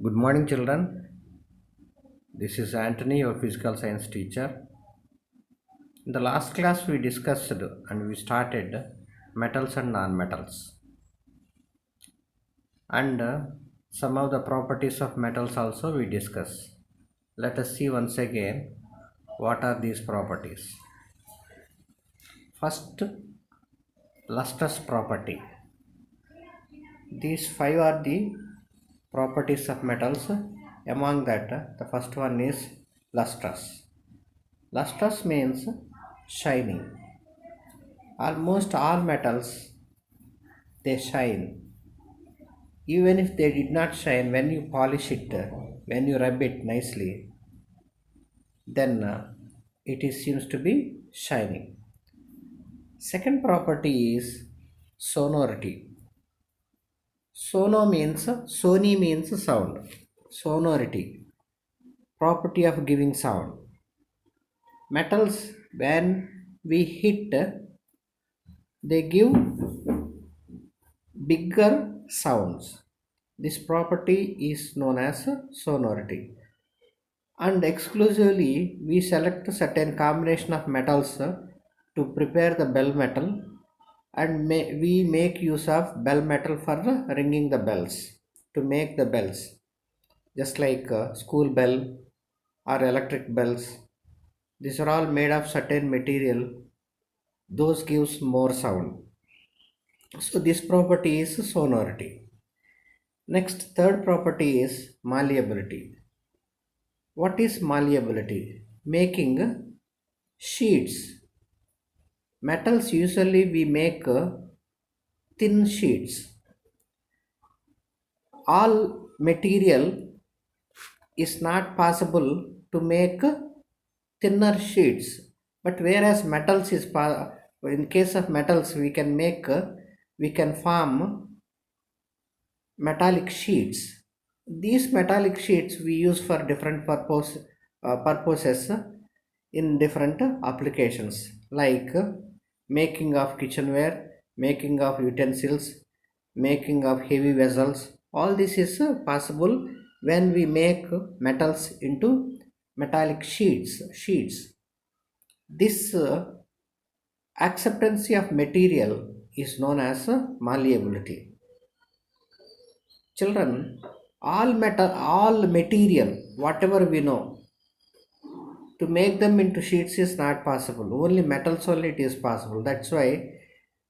Good morning, children. This is Anthony, your physical science teacher. In the last class, we discussed and we started metals and non-metals, and some of the properties of metals also we discuss. Let us see once again what are these properties. First, lustrous property. These five are the properties of metals. Among that, the first one is lustrous. Lustrous means shining. Almost all metals they shine. Even if they did not shine, when you polish it, when you rub it nicely, then it seems to be shining. Second property is sonority. Sony means sound. Sonority, property of giving sound. Metals, when we hit, they give bigger sounds. This property is known as sonority. And exclusively we select a certain combination of metals to prepare the bell metal, and we make use of bell metal for ringing the bells, to make the bells, just like school bell or electric bells. These are all made of certain material, those gives more sound. So this property is sonority. Next, third property is malleability. What is malleability? Making sheets. Metals usually we make thin sheets. All material is not possible to make thinner sheets, but whereas metals in case of metals we can form metallic sheets. These metallic sheets we use for different purposes in different applications, like making of kitchenware, making of utensils, making of heavy vessels. All this is possible when we make metals into metallic sheets. This acceptancy of material is known as malleability. Children, all material, whatever we know, to make them into sheets is not possible. Only metals only it is possible. That's why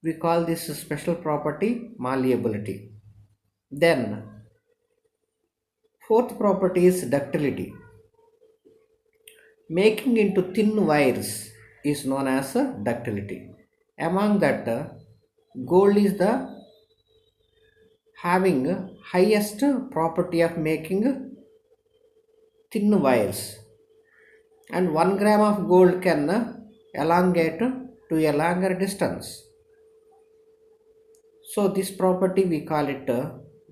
we call this a special property malleability. Then fourth property is ductility. Making into thin wires is known as ductility. Among that, gold is the having highest property of making thin wires, and 1 gram of gold can elongate to a longer distance. So this property we call it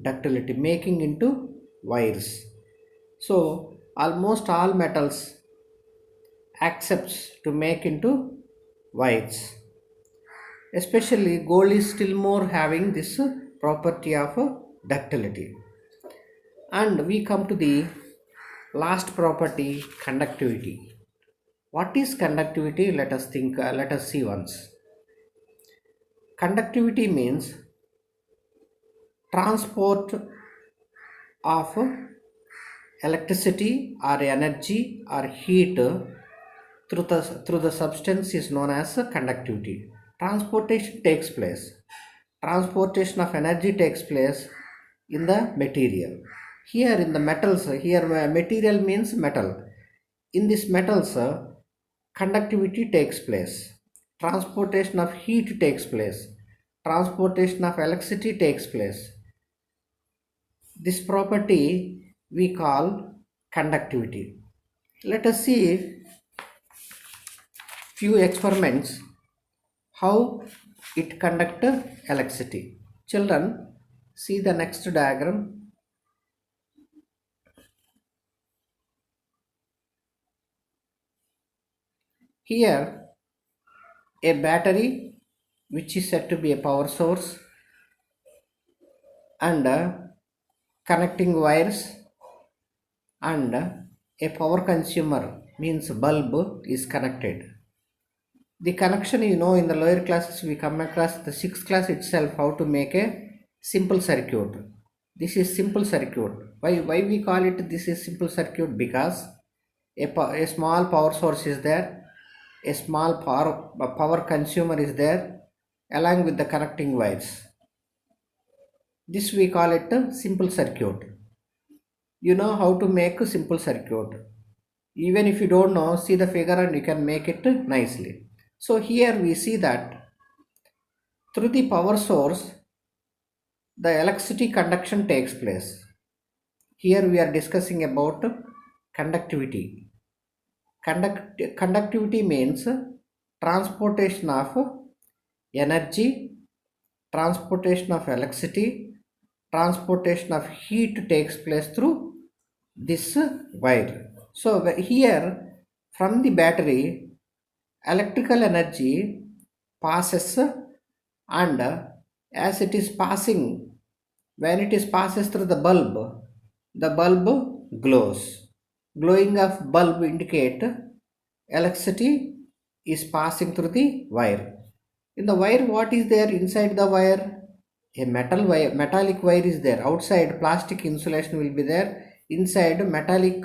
ductility, making into wires. So almost all metals accepts to make into wires. Especially gold is still more having this property of ductility. And we come to the last property, conductivity. What is conductivity? Let us see once. Conductivity means transport of electricity or energy or heat through the substance is known as conductivity. Transportation takes place. Transportation of energy takes place in the material. Here in the metals, here material means metal. In this metals, conductivity takes place. Transportation of heat takes place. Transportation of electricity takes place. This property we call conductivity. Let us see few experiments how it conduct electricity. Children, see the next diagram. Here a battery which is said to be a power source, and connecting wires and a power consumer means bulb is connected. The connection, in the lower classes we come across the sixth class itself how to make a simple circuit. This is simple circuit. Why we call it this is simple circuit? Because a small power source is there, a small power consumer is there along with the connecting wires. This we call it a simple circuit. You know how to make a simple circuit. Even if you don't know, see the figure and you can make it nicely. So here we see that through the power source the electricity conduction takes place. Here we are discussing about conductivity. Conductivity means transportation of energy, transportation of electricity, transportation of heat takes place through this wire. So here from the battery electrical energy passes, and as it is passing, when it is passes through the bulb glows. Glowing of bulb indicate electricity is passing through the wire. In the wire, what is there inside the wire? A metallic wire is there. Outside plastic insulation will be there. Inside metallic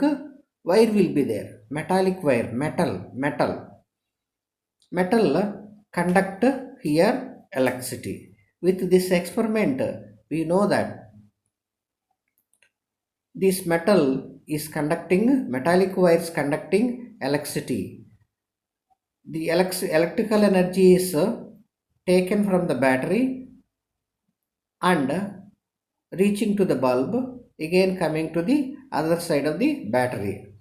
wire will be there. Metallic wire, metal conduct here electricity. With this experiment we know that this metallic wires conducting electricity. The electrical energy is taken from the battery and reaching to the bulb, again coming to the other side of the battery.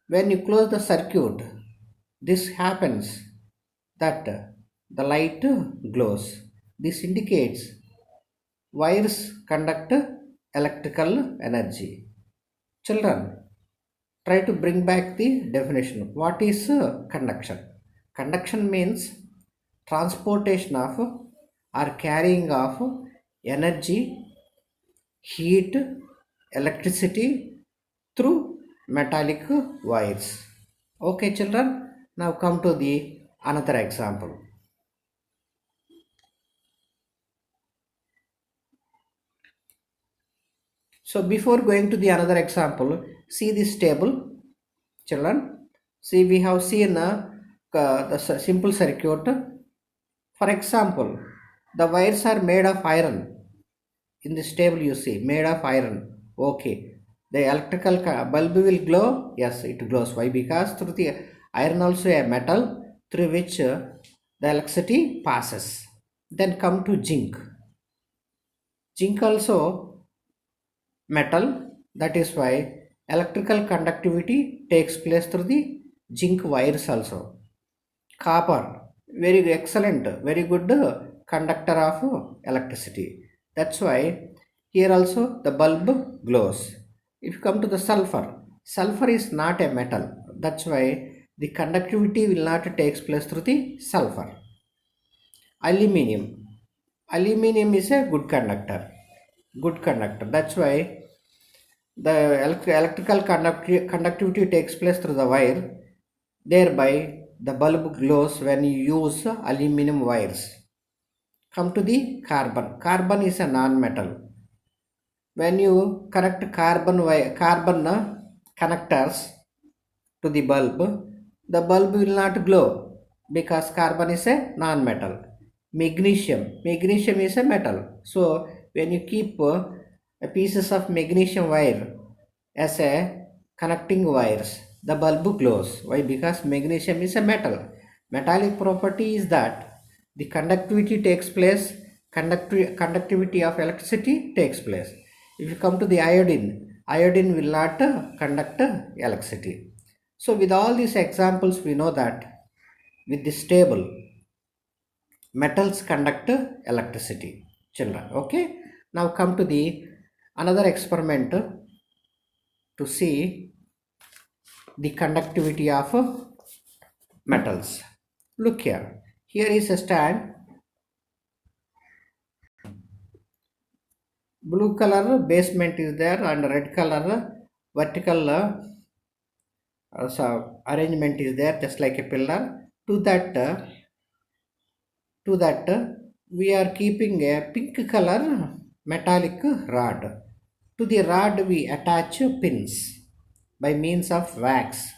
When you close the circuit, this happens that the light glows. This indicates wires conduct electrical energy. Children, try to bring back the definition. What is conduction? Conduction means transportation of or carrying of energy, heat, electricity through metallic wires. Okay children, now come to the another example. So before going to the another example, see this table children. See, we have seen the simple circuit. For example, the wires are made of iron. In this table you see made of iron. Okay, the electrical bulb will glow. Yes, it glows. Why? Because through the iron also a metal through which the electricity passes. Then come to zinc also metal. That is why electrical conductivity takes place through the zinc wires also. Copper, very excellent, very good conductor of electricity. That's why here also the bulb glows. If you come to the sulfur is not a metal. That's why the conductivity will not takes place through the sulfur. Aluminium is a good conductor. That's why the electrical conductivity takes place through the wire. Thereby the bulb glows when you use aluminum wires. Come to the carbon is a non-metal. When you connect carbon connectors to the bulb will not glow because carbon is a non-metal. Magnesium is a metal. So when you keep pieces of magnesium wire as a connecting wires, the bulb glows. Why? Because magnesium is a metal. Metallic property is that the conductivity takes place, conductivity of electricity takes place. If you come to the iodine will not conduct electricity. So with all these examples we know that with this table metals conduct electricity children. Okay, now come to the another experiment to see the conductivity of metals. Look here, is a stand. Blue color basement is there and red color vertical so arrangement is there, just like a pillar. To that we are keeping a pink color metallic rod. To the rod we attach pins by means of wax,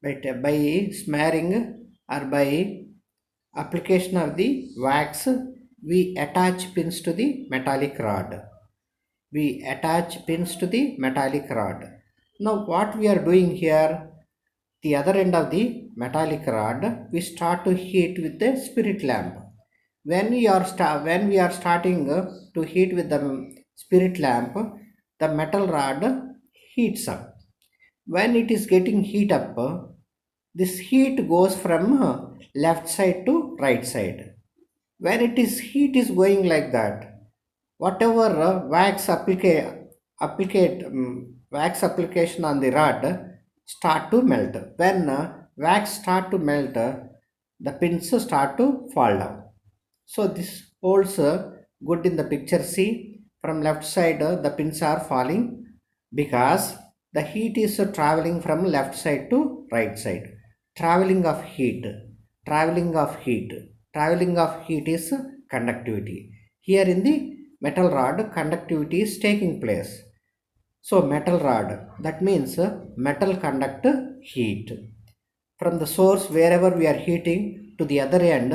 by smearing or by application of the wax. We attach pins to the metallic rod. Now what we are doing here, the other end of the metallic rod we start to heat with the spirit lamp. When we are starting to heat with the spirit lamp, the metal rod heats up. When it is getting heat up, this heat goes from left side to right side. When it is heat is going like that, whatever wax application on the rod start to melt. When wax start to melt, the pins start to fall down. So this holds good in the picture. See, from left side the pins are falling because the heat is traveling from left side to right side. Traveling of heat, traveling of heat is conductivity. Here in the metal rod, conductivity is taking place. So metal rod, that means metal conduct heat from the source wherever we are heating to the other end.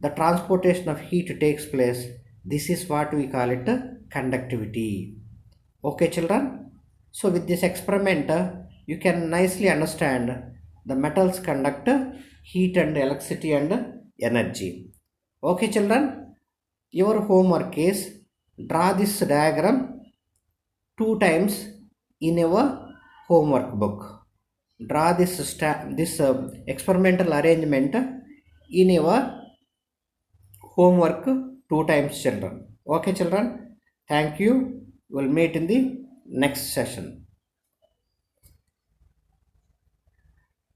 The transportation of heat takes place. This is what we call it conductivity. Okay children, so with this experiment you can nicely understand the metals conduct heat and electricity and energy. Okay children, your homework is draw this diagram 2 times in your homework book. Draw this experimental arrangement in your homework 2 times children. Okay children, thank you. We'll meet in the next session.